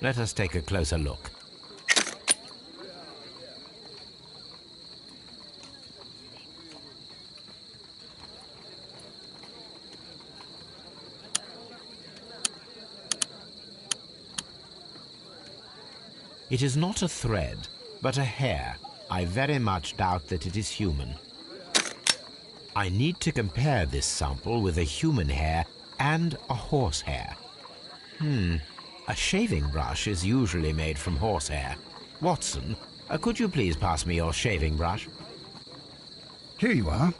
Let us take a closer look. It is not a thread, but a hair. I very much doubt that it is human. I need to compare this sample with a human hair and a horse hair. A shaving brush is usually made from horsehair. Watson, could you please pass me your shaving brush? Here you are.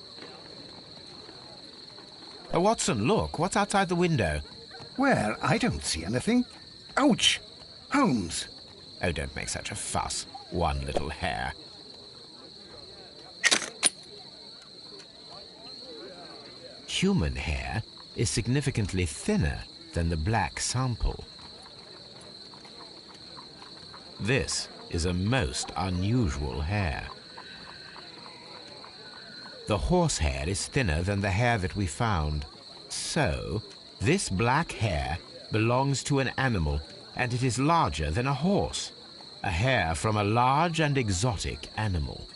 Watson, look, what's outside the window? Well, I don't see anything. Ouch! Holmes! Oh, don't make such a fuss. One little hair. Human hair is significantly thinner than the black sample. This is a most unusual hair. The horse hair is thinner than the hair that we found. So, this black hair belongs to an animal, and it is larger than a horse. A hair from a large and exotic animal.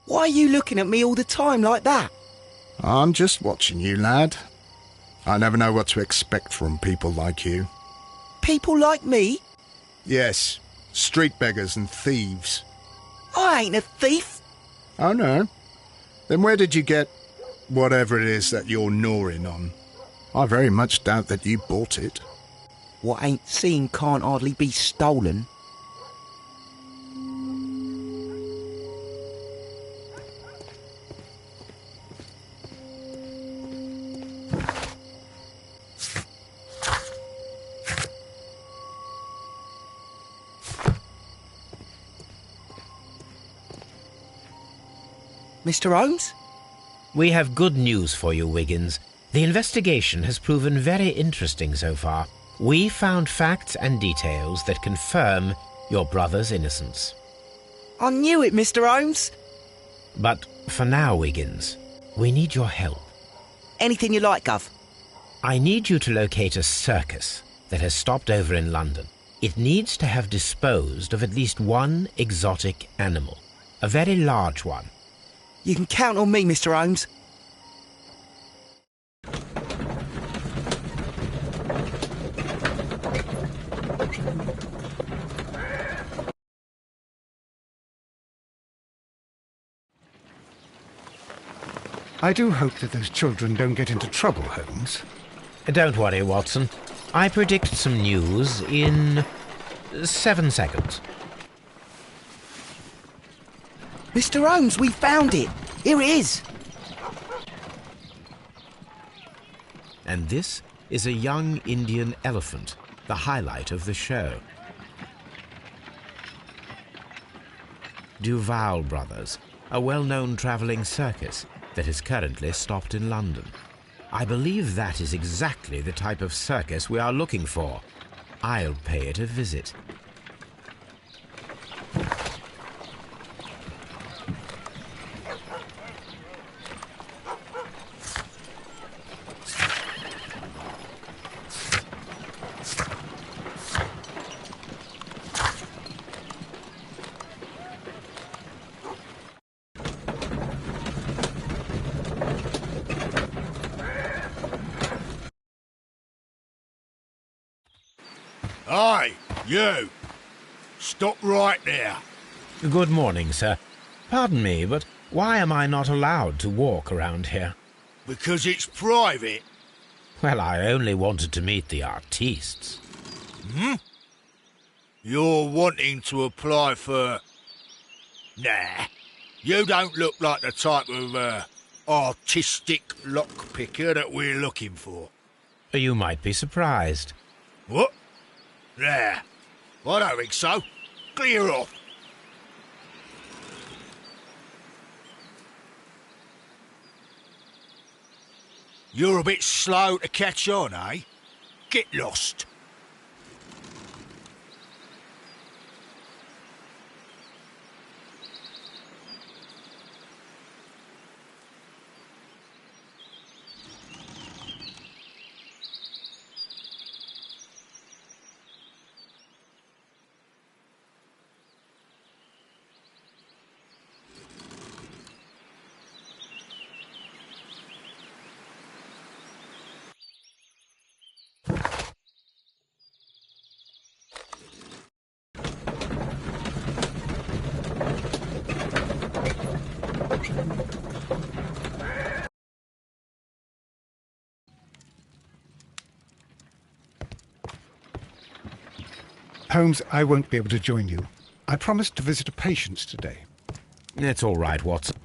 Why are you looking at me all the time like that? I'm just watching you, lad. I never know what to expect from people like you. People like me? Yes, street beggars and thieves. I ain't a thief. Oh, no? Then where did you get whatever it is that you're gnawing on? I very much doubt that you bought it. What ain't seen can't hardly be stolen. Mr. Holmes? We have good news for you, Wiggins. The investigation has proven very interesting so far. We found facts and details that confirm your brother's innocence. I knew it, Mr. Holmes. But for now, Wiggins, we need your help. Anything you like, Gov. I need you to locate a circus that has stopped over in London. It needs to have disposed of at least one exotic animal, a very large one. You can count on me, Mr. Holmes. I do hope that those children don't get into trouble, Holmes. Don't worry, Watson. I predict some news in 7 seconds. Mr. Holmes, we found it. Here it is. And this is a young Indian elephant, the highlight of the show. Duval Brothers, a well-known travelling circus that is currently stopped in London. I believe that is exactly the type of circus we are looking for. I'll pay it a visit. Hi, you! Stop right there. Good morning, sir. Pardon me, but why am I not allowed to walk around here? Because it's private. Well, I only wanted to meet the artistes. You're wanting to apply for... Nah, you don't look like the type of, artistic lockpicker that we're looking for. You might be surprised. What? Nah, I don't think so. Clear off. You're a bit slow to catch on, eh? Get lost. Holmes, I won't be able to join you. I promised to visit a patient today. It's all right, Watson.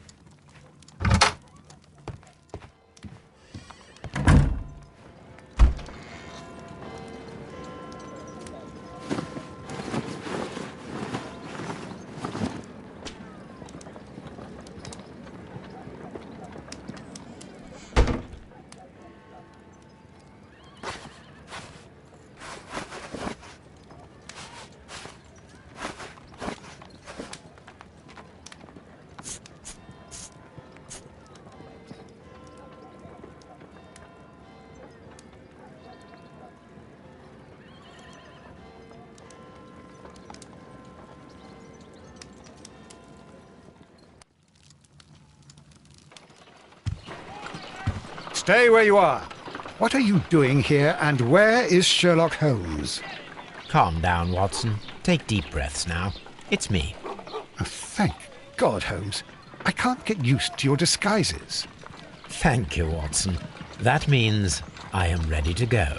Stay where you are. What are you doing here, and where is Sherlock Holmes? Calm down, Watson. Take deep breaths now. It's me. Oh, thank God, Holmes. I can't get used to your disguises. Thank you, Watson. That means I am ready to go.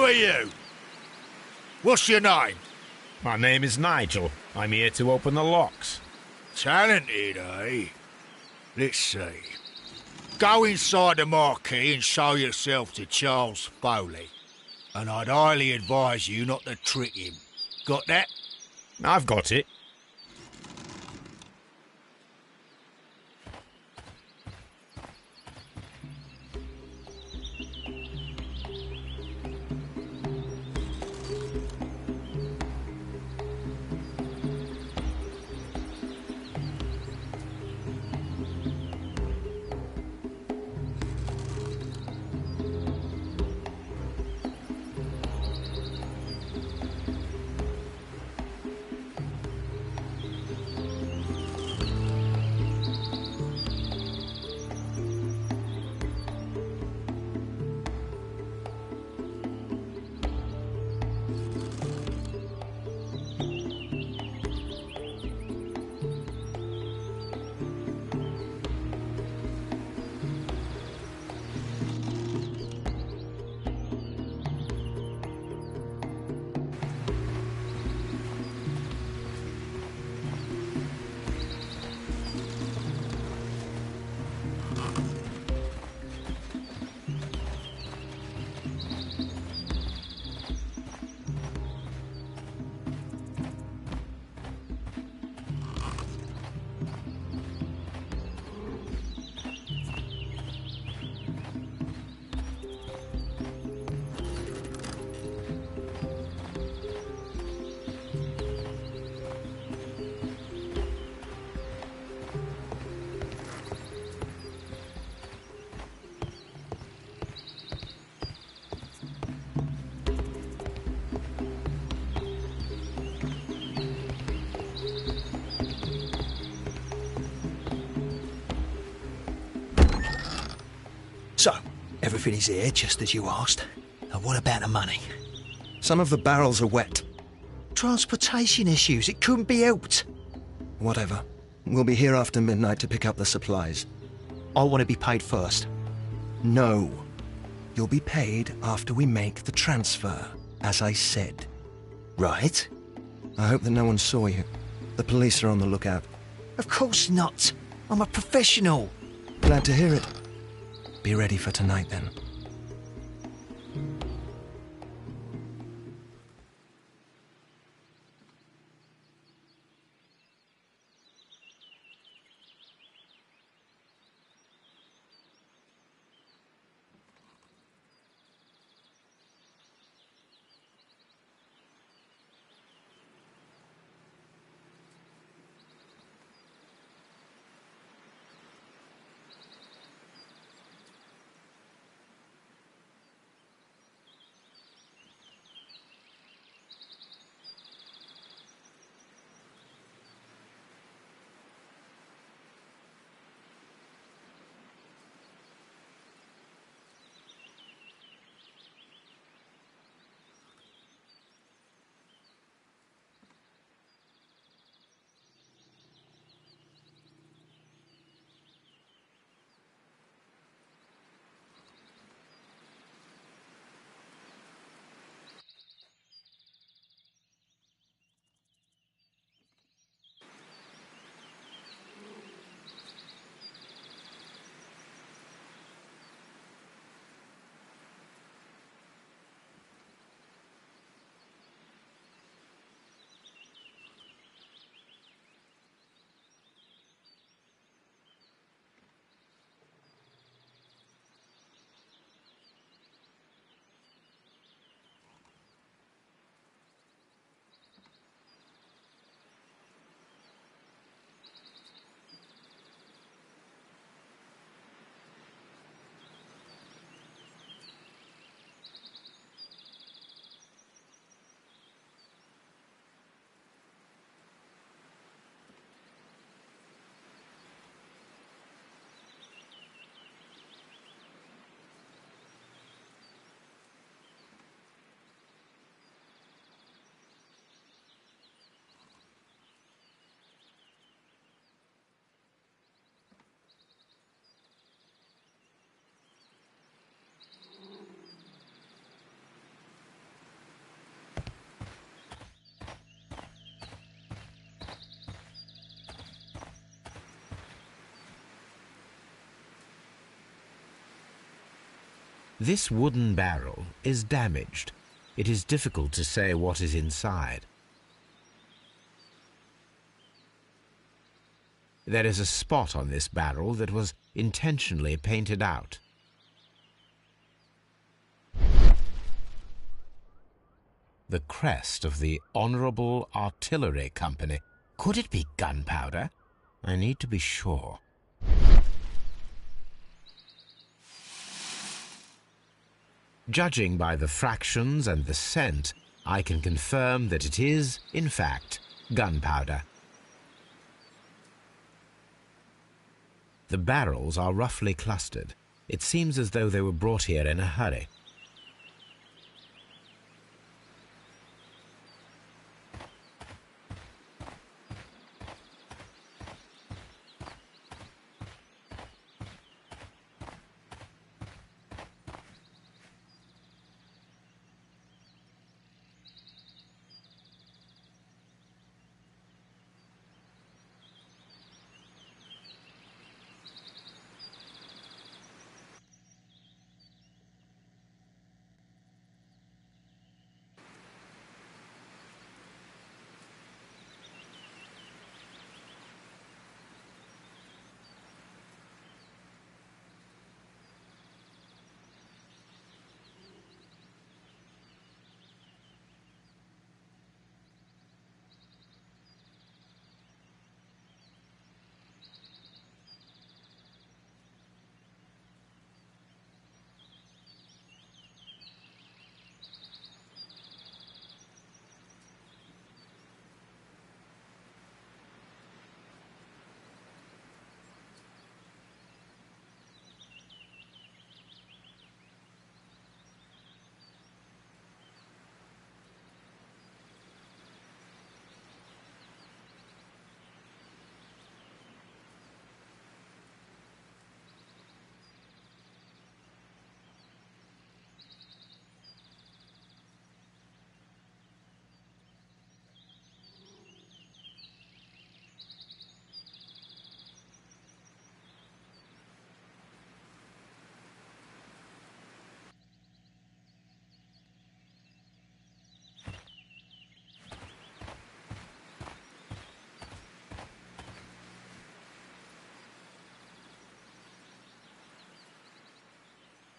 are you? What's your name? My name is Nigel. I'm here to open the locks. Talented, eh? Let's see. Go inside the marquee and show yourself to Charles Foley. And I'd highly advise you not to trick him. Got that? I've got it. So, everything is here, just as you asked. And what about the money? Some of the barrels are wet. Transportation issues, it couldn't be helped. Whatever. We'll be here after midnight to pick up the supplies. I want to be paid first. No. You'll be paid after we make the transfer, as I said. Right? I hope that no one saw you. The police are on the lookout. Of course not. I'm a professional. Glad to hear it. Be ready for tonight, then. This wooden barrel is damaged. It is difficult to say what is inside. There is a spot on this barrel that was intentionally painted out. The crest of the Honourable Artillery Company. Could it be gunpowder? I need to be sure. Judging by the fractions and the scent, I can confirm that it is, in fact, gunpowder. The barrels are roughly clustered. It seems as though they were brought here in a hurry.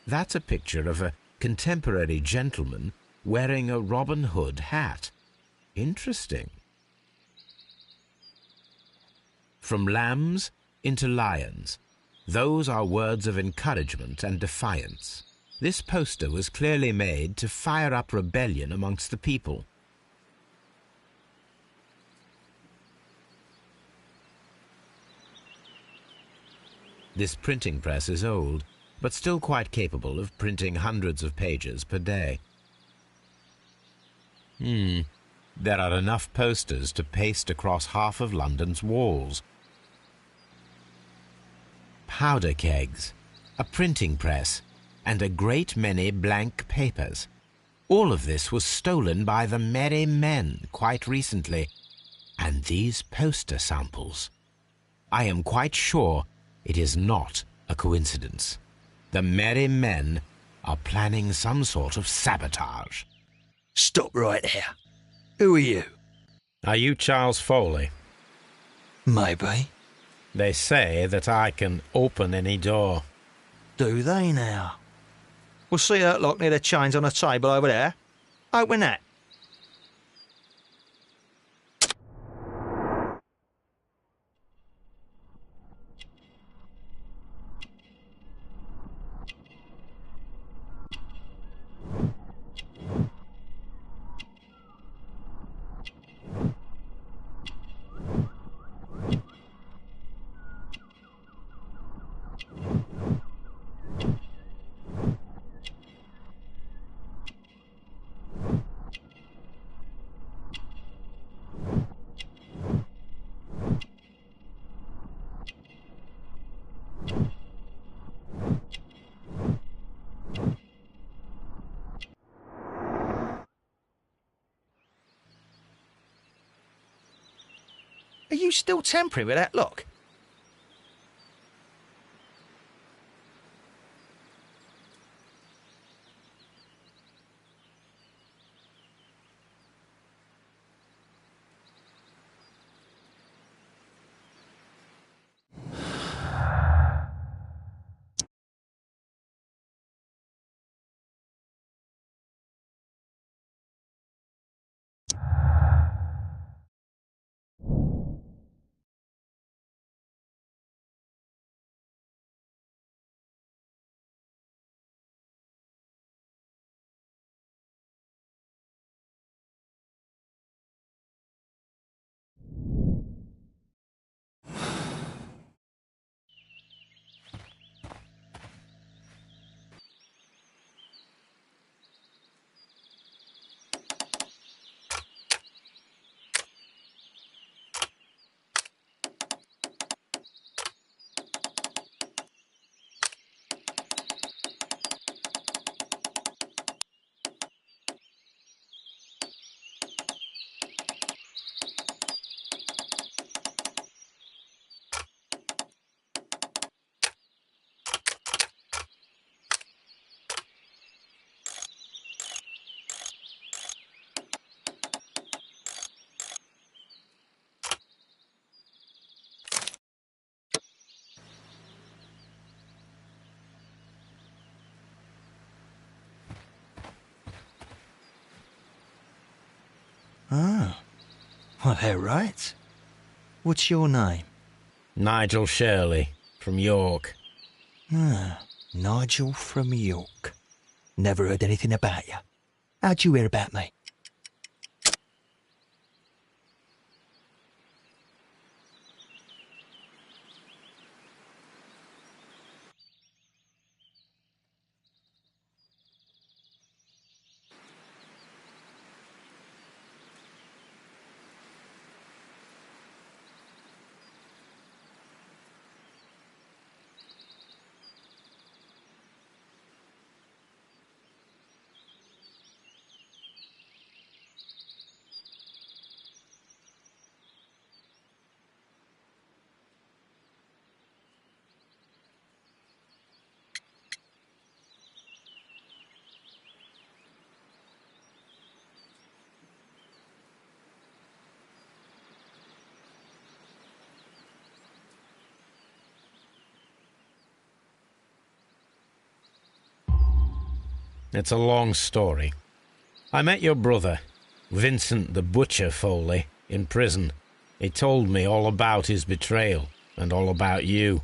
That's a picture of a contemporary gentleman wearing a Robin Hood hat. Interesting. From lambs into lions. Those are words of encouragement and defiance. This poster was clearly made to fire up rebellion amongst the people. This printing press is old, but still quite capable of printing hundreds of pages per day. There are enough posters to paste across half of London's walls. Powder kegs, a printing press, and a great many blank papers. All of this was stolen by the Merry Men quite recently. And these poster samples. I am quite sure it is not a coincidence. The Merry Men are planning some sort of sabotage. Stop right there. Who are you? Are you Charles Foley? Maybe. They say that I can open any door. Do they now? We'll see that lock near the chains on the table over there. Open that. Are you still tampering with that lock? Well, they're right. What's your name? Nigel Shirley, from York. Ah, Nigel from York. Never heard anything about you. How'd you hear about me? It's a long story. I met your brother, Vincent the Butcher Foley, in prison. He told me all about his betrayal and all about you.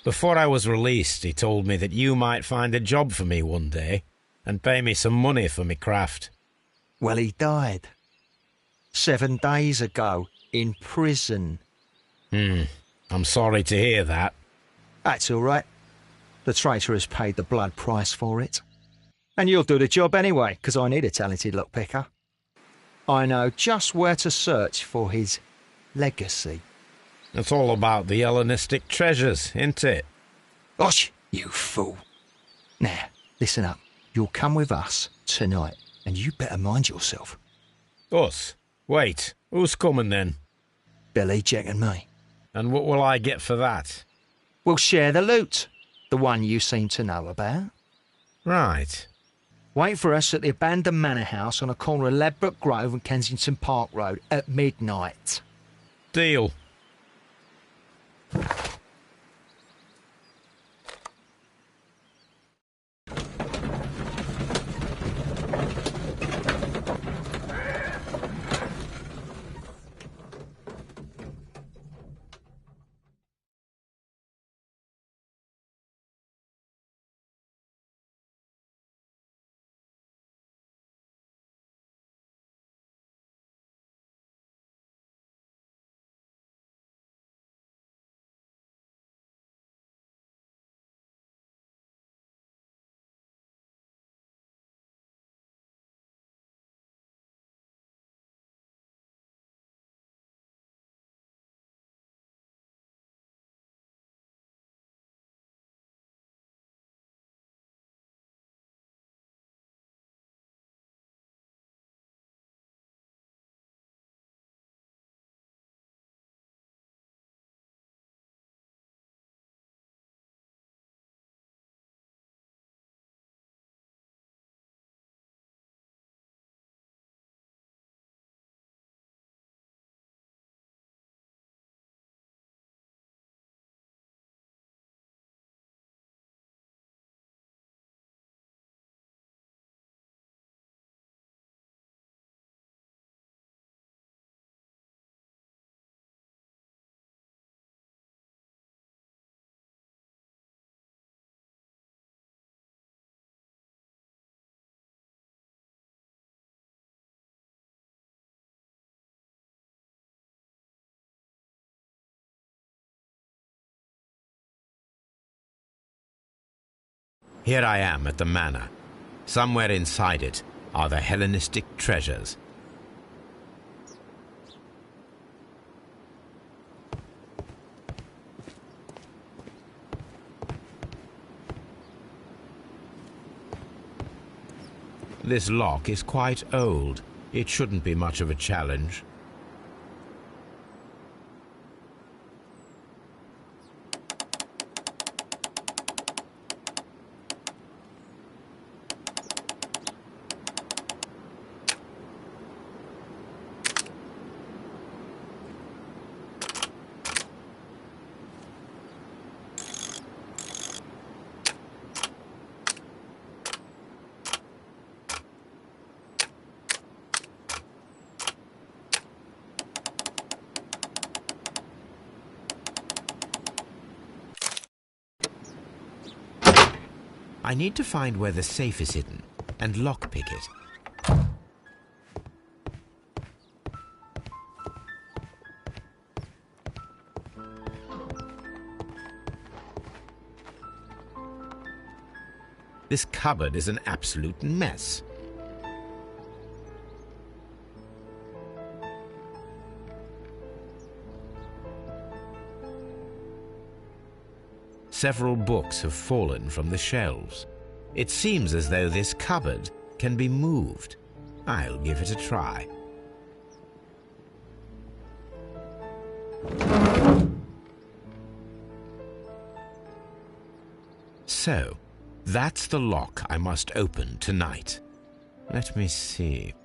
Before I was released, he told me that you might find a job for me one day and pay me some money for me craft. Well, he died 7 days ago in prison. I'm sorry to hear that. That's all right. The traitor has paid the blood price for it. And you'll do the job anyway, because I need a talented lockpicker. I know just where to search for his legacy. It's all about the Hellenistic treasures, isn't it? Gosh, you fool. Now, listen up. You'll come with us tonight, and you better mind yourself. Us? Wait, who's coming then? Billy, Jack and me. And what will I get for that? We'll share the loot. The one you seem to know about. Right. Wait for us at the abandoned manor house on a corner of Ladbroke Grove and Kensington Park Road at midnight. Deal. Here I am at the manor. Somewhere inside it are the Hellenistic treasures. This lock is quite old. It shouldn't be much of a challenge. I need to find where the safe is hidden and lockpick it. This cupboard is an absolute mess. Several books have fallen from the shelves. It seems as though this cupboard can be moved. I'll give it a try. So, that's the lock I must open tonight. Let me see.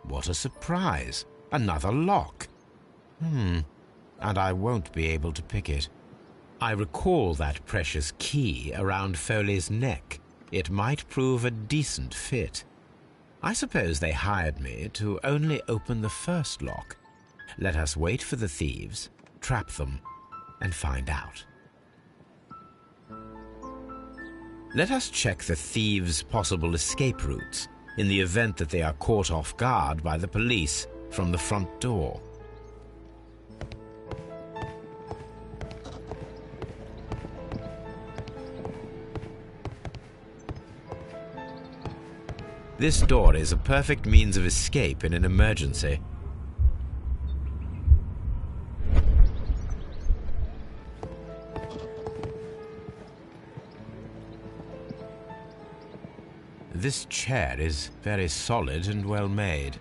What a surprise! Another lock. And I won't be able to pick it. I recall that precious key around Foley's neck. It might prove a decent fit. I suppose they hired me to only open the first lock. Let us wait for the thieves, trap them, and find out. Let us check the thieves' possible escape routes in the event that they are caught off guard by the police from the front door. This door is a perfect means of escape in an emergency. This chair is very solid and well made.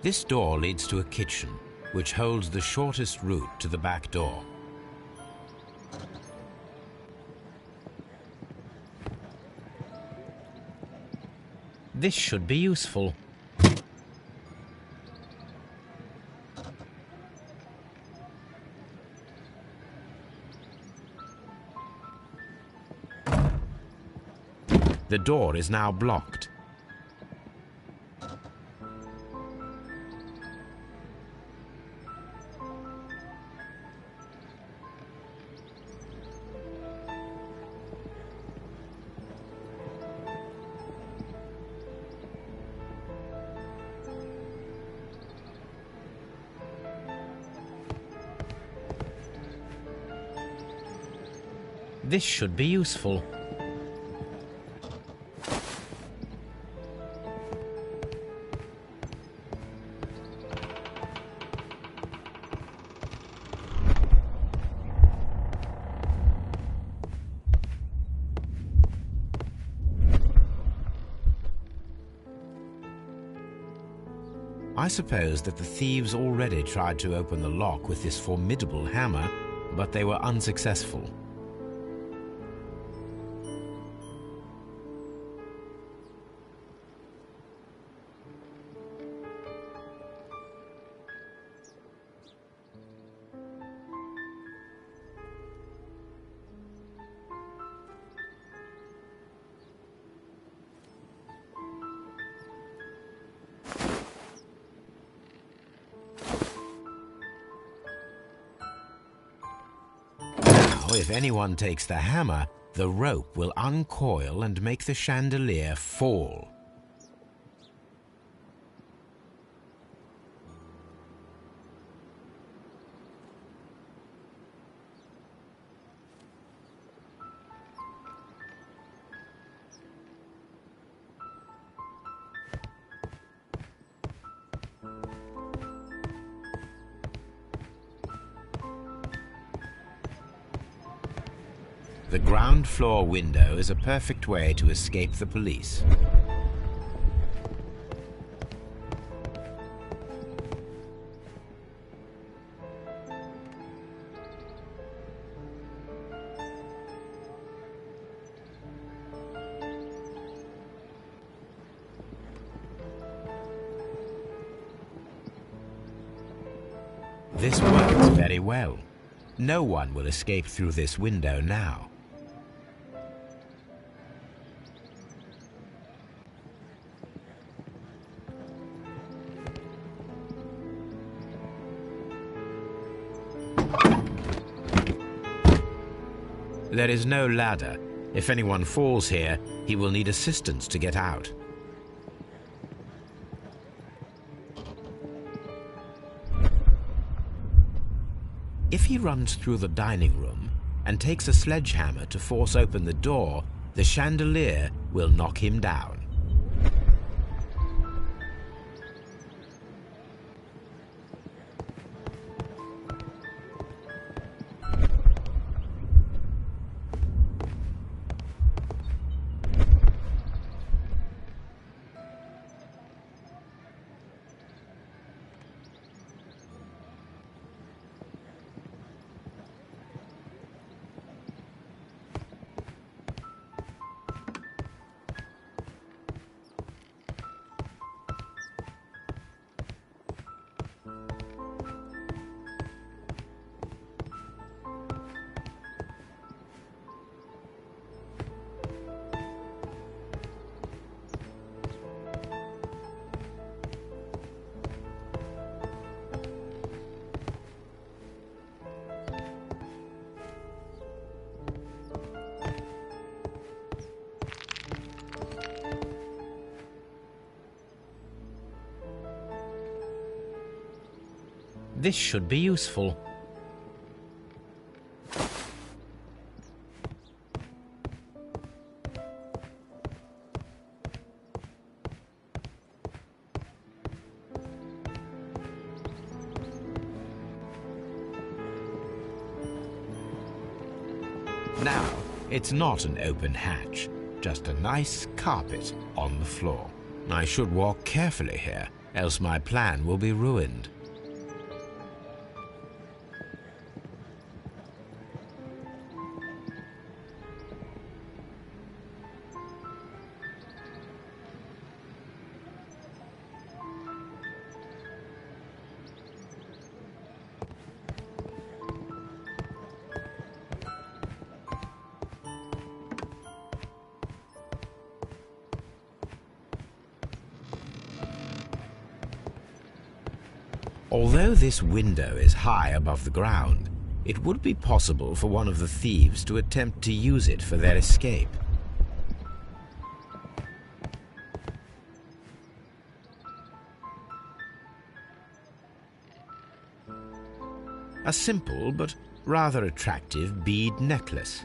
This door leads to a kitchen, which holds the shortest route to the back door. This should be useful. The door is now blocked. This should be useful. I suppose that the thieves already tried to open the lock with this formidable hammer, but they were unsuccessful. if anyone takes the hammer, the rope will uncoil and make the chandelier fall. The ground floor window is a perfect way to escape the police. This works very well. No one will escape through this window now. There is no ladder. If anyone falls here, he will need assistance to get out. If he runs through the dining room and takes a sledgehammer to force open the door, the chandelier will knock him down. This should be useful. Now, it's not an open hatch, just a nice carpet on the floor. I should walk carefully here, else my plan will be ruined. Although this window is high above the ground, it would be possible for one of the thieves to attempt to use it for their escape. A simple but rather attractive bead necklace.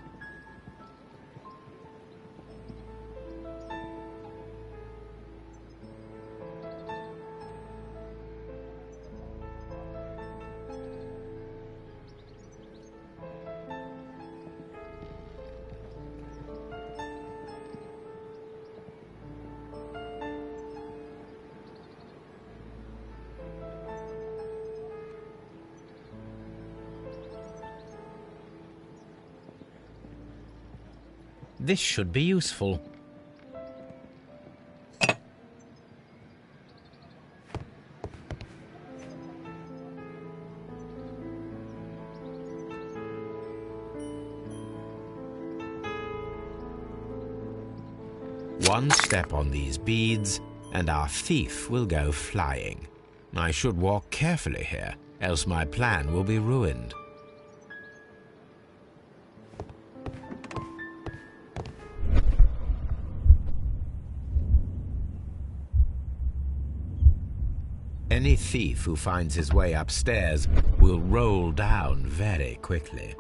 This should be useful. One step on these beads, and our thief will go flying. I should walk carefully here, else my plan will be ruined. Any thief who finds his way upstairs will roll down very quickly.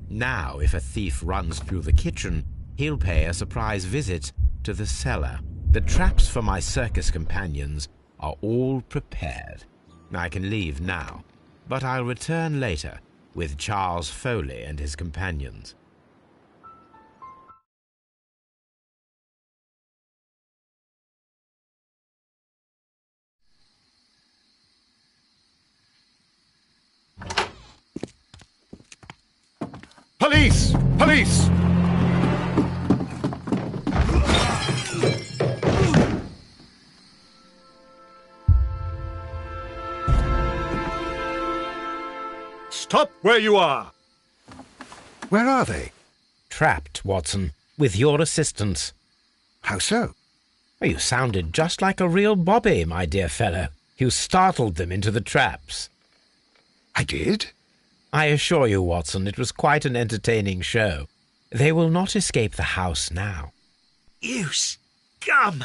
Now, if a thief runs through the kitchen, he'll pay a surprise visit to the cellar. The traps for my circus companions are all prepared. I can leave now, but I'll return later with Charles Foley and his companions. Police! Police! Stop where you are! Where are they? Trapped, Watson, with your assistance. How so? You sounded just like a real bobby, my dear fellow. You startled them into the traps. I did? I assure you, Watson, it was quite an entertaining show. They will not escape the house now. You scum!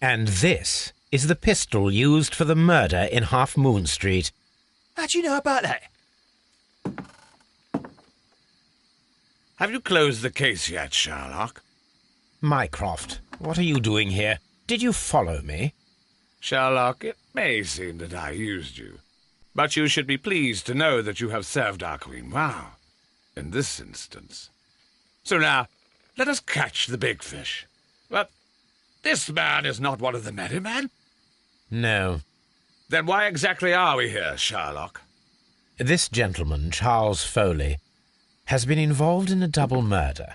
And this is the pistol used for the murder in Half Moon Street. How'd you know about that? Have you closed the case yet, Sherlock? Mycroft, what are you doing here? Did you follow me? Sherlock, it may seem that I used you, but you should be pleased to know that you have served our Queen well, in this instance. So now, let us catch the big fish. But this man is not one of the merry men. No. Then why exactly are we here, Sherlock? This gentleman, Charles Foley, has been involved in a double murder,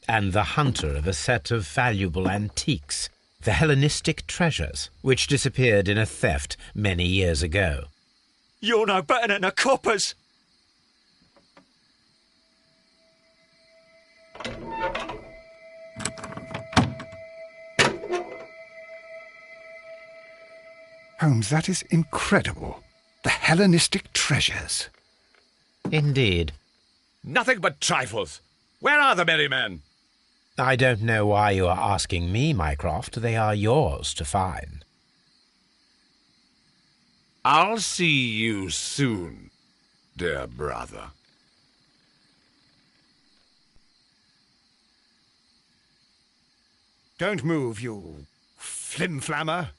and the hunter of a set of valuable antiques, the Hellenistic treasures, which disappeared in a theft many years ago. You're no better than the coppers! Holmes, that is incredible. The Hellenistic treasures. Indeed. Nothing but trifles. Where are the merry men? I don't know why you are asking me, Mycroft. They are yours to find. I'll see you soon, dear brother. Don't move, you flim-flammer.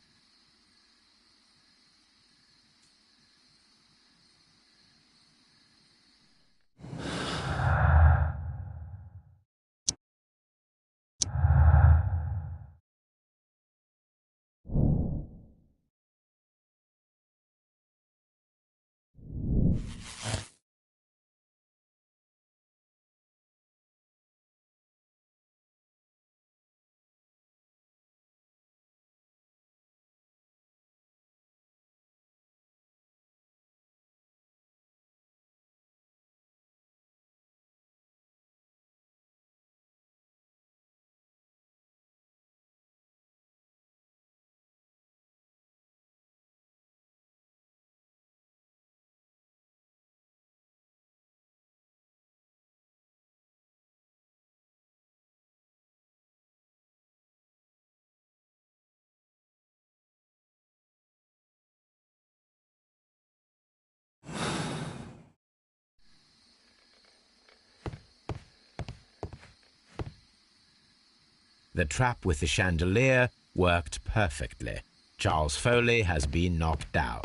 The trap with the chandelier worked perfectly. Charles Foley has been knocked down.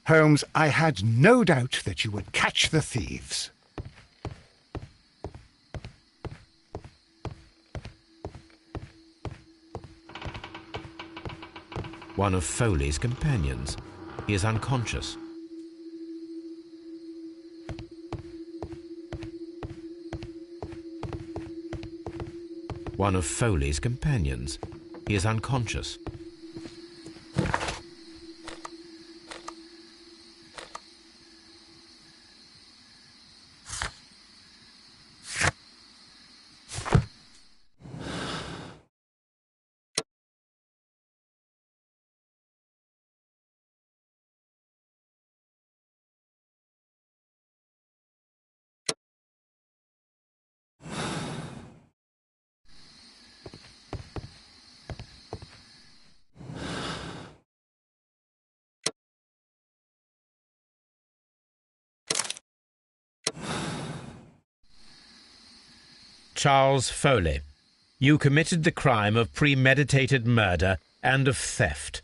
Holmes, I had no doubt that you would catch the thieves. One of Foley's companions. He is unconscious. One of Foley's companions. He is unconscious. Charles Foley, you committed the crime of premeditated murder and of theft.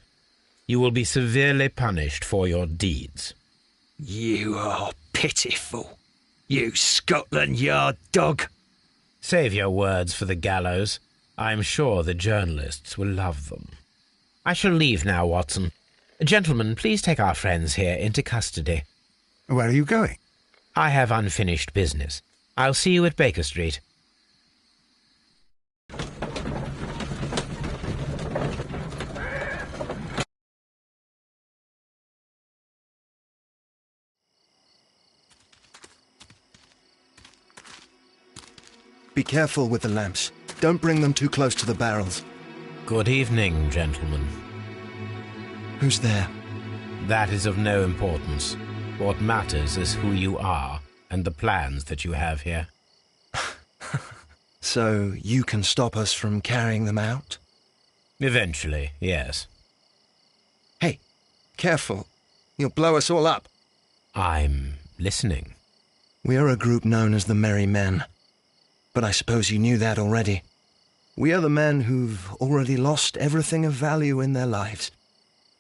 You will be severely punished for your deeds. You are pitiful, you Scotland Yard dog. Save your words for the gallows. I'm sure the journalists will love them. I shall leave now, Watson. Gentlemen, please take our friends here into custody. Where are you going? I have unfinished business. I'll see you at Baker Street. Be careful with the lamps. Don't bring them too close to the barrels. Good evening, gentlemen. Who's there? That is of no importance. What matters is who you are and the plans that you have here. So you can stop us from carrying them out? Eventually, yes. Hey, careful. You'll blow us all up. I'm listening. We are a group known as the Merry Men. But I suppose you knew that already. We are the men who've already lost everything of value in their lives.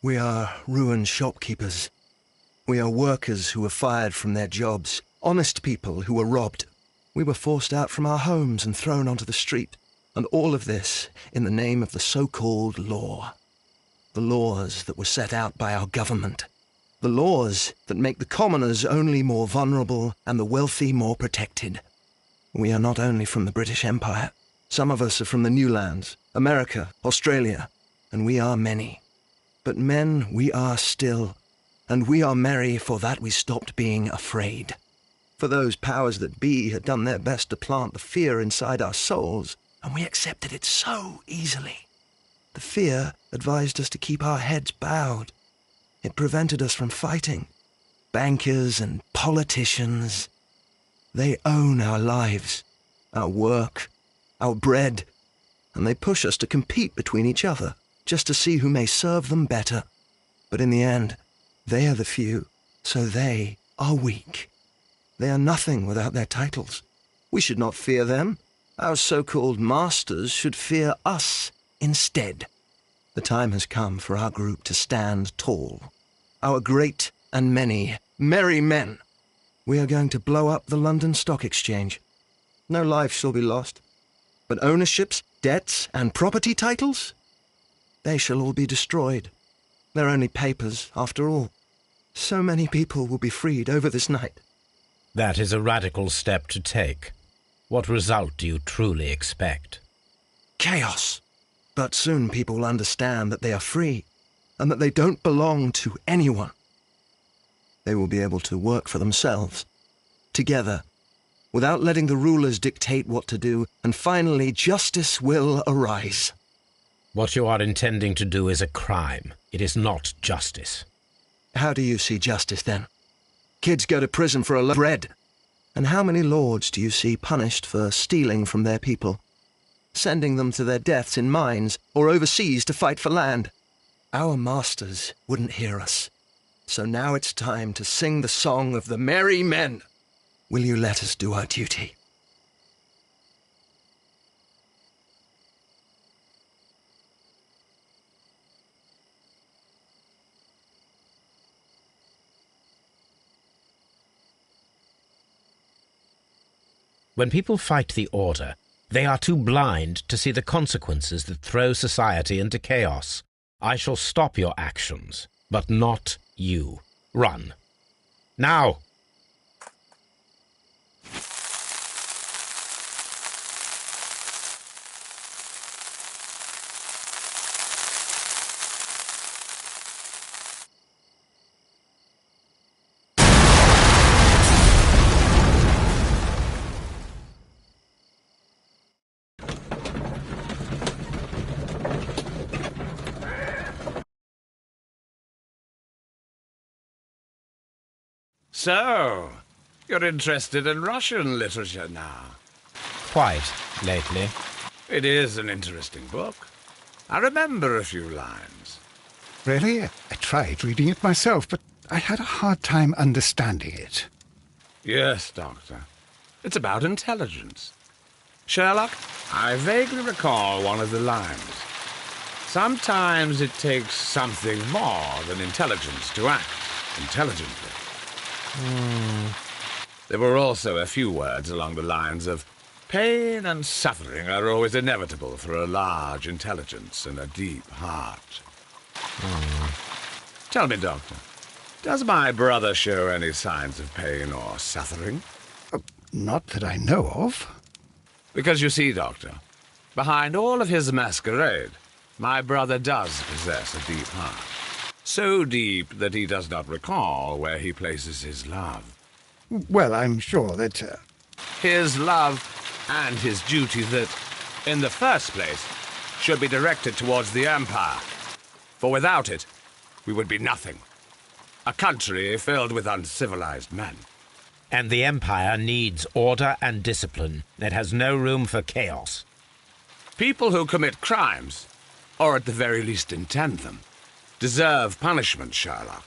We are ruined shopkeepers. We are workers who were fired from their jobs, honest people who were robbed. We were forced out from our homes and thrown onto the street, and all of this in the name of the so-called law. The laws that were set out by our government. The laws that make the commoners only more vulnerable and the wealthy more protected. We are not only from the British Empire. Some of us are from the New Lands, America, Australia, and we are many. But men we are still, and we are merry for that we stopped being afraid. For those powers that be had done their best to plant the fear inside our souls, and we accepted it so easily. The fear advised us to keep our heads bowed. It prevented us from fighting. Bankers and politicians, they own our lives, our work, our bread, and they push us to compete between each other, just to see who may serve them better. But in the end, they are the few, so they are weak. They are nothing without their titles. We should not fear them. Our so-called masters should fear us instead. The time has come for our group to stand tall. Our great and many merry men. We are going to blow up the London Stock Exchange. No life shall be lost. But ownerships, debts, and property titles? They shall all be destroyed. They're only papers, after all. So many people will be freed over this night. That is a radical step to take. What result do you truly expect? Chaos. But soon people will understand that they are free, and that they don't belong to anyone. They will be able to work for themselves, together, without letting the rulers dictate what to do, and finally justice will arise. What you are intending to do is a crime. It is not justice. How do you see justice, then? Kids go to prison for a loaf of bread. And how many lords do you see punished for stealing from their people, sending them to their deaths in mines or overseas to fight for land? Our masters wouldn't hear us. So now it's time to sing the song of the merry men. Will you let us do our duty? When people fight the order, they are too blind to see the consequences that throw society into chaos. I shall stop your actions, but not you. Run. Now! So, you're interested in Russian literature now? Quite, lately. It is an interesting book. I remember a few lines. Really? I tried reading it myself, but I had a hard time understanding it. Yes, Doctor. It's about intelligence. Sherlock, I vaguely recall one of the lines. Sometimes it takes something more than intelligence to act intelligently. There were also a few words along the lines of, pain and suffering are always inevitable for a large intelligence and a deep heart. Tell me, Doctor, does my brother show any signs of pain or suffering? Not that I know of. Because you see, Doctor, behind all of his masquerade, my brother does possess a deep heart. So deep that he does not recall where he places his love. Well, I'm sure that... His love and his duty that, in the first place, should be directed towards the Empire. For without it, we would be nothing. A country filled with uncivilized men. And the Empire needs order and discipline. It has no room for chaos. People who commit crimes, or at the very least intend them, deserve punishment, Sherlock.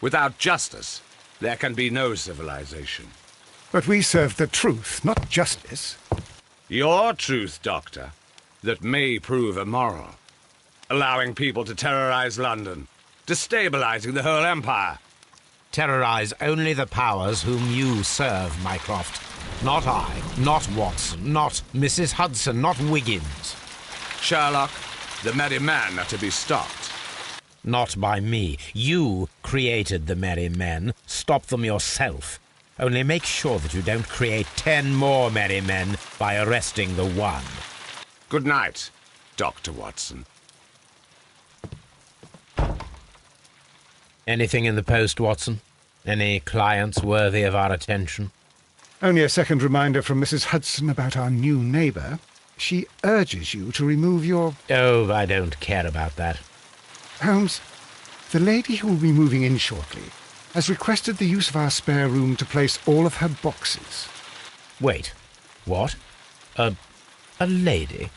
Without justice, there can be no civilization. But we serve the truth, not justice. Your truth, Doctor, that may prove immoral. Allowing people to terrorize London, destabilizing the whole empire. Terrorize only the powers whom you serve, Mycroft. Not I, not Watson, not Mrs. Hudson, not Wiggins. Sherlock, the merry men are to be stopped. Not by me. You created the merry men. Stop them yourself. Only make sure that you don't create 10 more merry men by arresting the one. Good night, Dr. Watson. Anything in the post, Watson? Any clients worthy of our attention? Only a second reminder from Mrs. Hudson about our new neighbour. She urges you to remove your... Oh, I don't care about that. Holmes, the lady who will be moving in shortly has requested the use of our spare room to place all of her boxes. Wait. What? A lady?